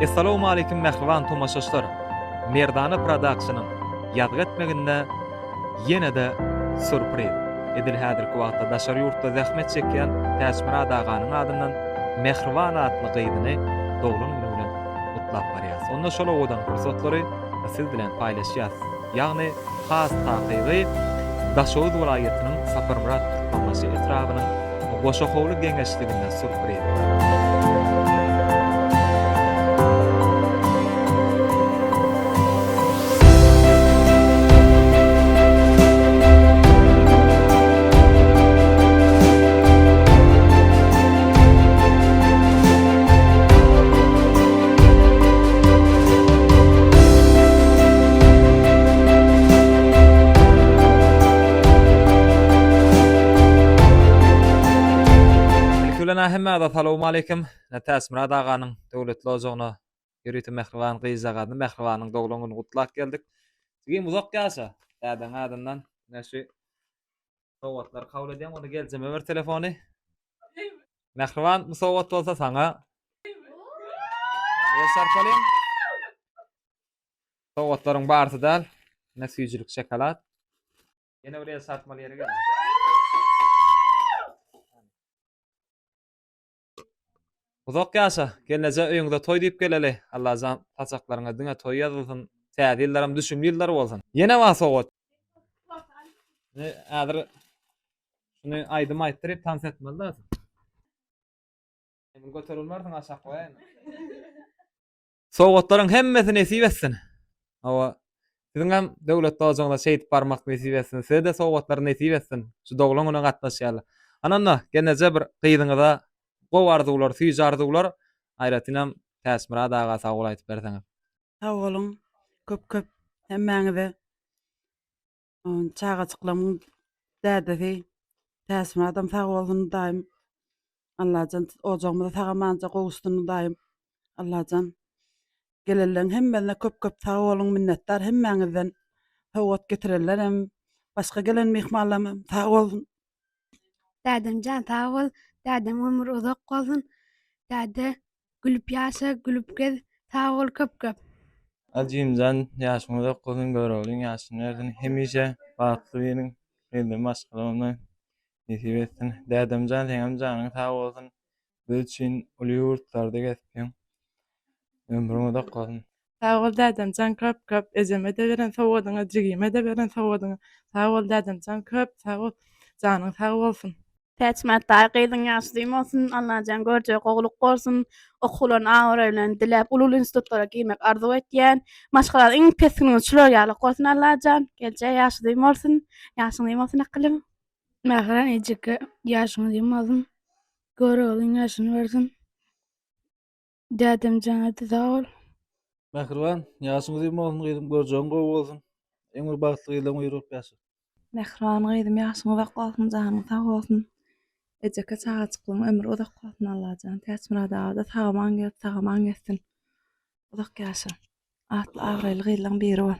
Assalamu alaykum mehriban tomaşaçlar. Merdana Production'ın ýazgy etmeginde ýene-de surpriz. Edil häzirki wagtda daşary ýurtda zähmet çekýän Täşmir Adaganyň adyndan Mehriban atly gyýdyny doglan bilen gutlap barýas. Onda şol owadan fursatlary siz bilen paýlaşýas. Ýagny has taýgy Daşow welaýatynyň Saparmurat tutulmasy etrawynyň Goşahowly geňeşliginde surpriz. Assalamu alaykum. Täşmir Adaganyň döwletli ojagyna ýürüýti Mehriban gyýzagany Mehribanyň doglagyny gutlap geldik. Sigin uzak ýaşa. Däden adyndan näşe sowatlar kabul edýän onu geljeme bir telefony. Mehriban bu sowat bolsa saňa. Sarpalyň. Sowatlaryň barysy däl. Näsüýjülik şokolad. Ýene bir sarpmaly ýere geldi. Uzak ýaşa, gelneje öýüňde toý diýip geleli. Allahjam taçaklaryňa diňe toý ýazylsyn, täze ýyllaram düşünýän ýyllar bolsun. Ýene wa sowat. Häzir şunu aýdym aýtdyryp tans etmeli. Emin göterilmerdiň aşak goýan. Sowatlaryň hemmesi nesip etsin. Awa siziň hem döwlet ojagyna şeýit barmak nesip etsin. Size de sowatlar nesip etsin. Şu doglanyna gatnaşýarlar. Ananna gelneje bir gyýdyňyza gow arzuwlar, süýj arzuwlar aýratynam Täşmir Adaga sag bol aýtyp berseňiz. Sag bolun, köp hemmäňize. Çagaçyklamyň dädesi Täşmir Adam sag bolsun daim. Allahjan ojagymyza sagamanja gowuşdyny daim. Allahjan gelenden hemmäne köp sag bolun, minnetdar hemmäňizden. Sowat getirenler hem başga gelen mehmanlarym sag bolsun. Dädemjan sag bol. Dädem ömür uzak bolsun. Däde gülüp ýaşa, gülüp gez, sag bol köp. Ajymjan ýaşyň uzak bolsun, görewliň ýaşyny erdin hemişe bagtly beriň. Elde maşgalany nesip etsin. Dädemjan heňem janyň sag bolsun. Biz üçin uly ýurtlarda gezipň. Ömrüň uzak bolsun. Sag bol dädemjan köp, ejeme de beren sowadyňa, jigime de beren sowadyňa. Sag bol dädemjan köp, sag bol, janyň sag bolsun. Täçmät daýgyň ýaşdym bolsun, Allahjan görje gowluk bolsun, okulan awra bilen dilep ulul institutlara gimek arzu etýän, maşgalar iň pesini çüler ýaly bolsun Allahjan, gelje ýaşdym bolsun, ýaşdym bolsun akylym. Mehran ejike ýaşdym bolsun, görewliň ýaşyny bersin. Dädemjan ady sag bol. Mehriban ýaşyň bolsun, gyzym görjeň gow bolsun. Eň bir bagtly ýylan ýürüp ýaşa. Mehriban gyzym ýaşyň uzak bolsun, janyň sag bolsun. Ejeke çagaçyklym ömür uzak bolsun Allahjan. Täşmir Adaga sagaman gelsin. Uzak ýaşa. Atly agryly gyýlan biri bol.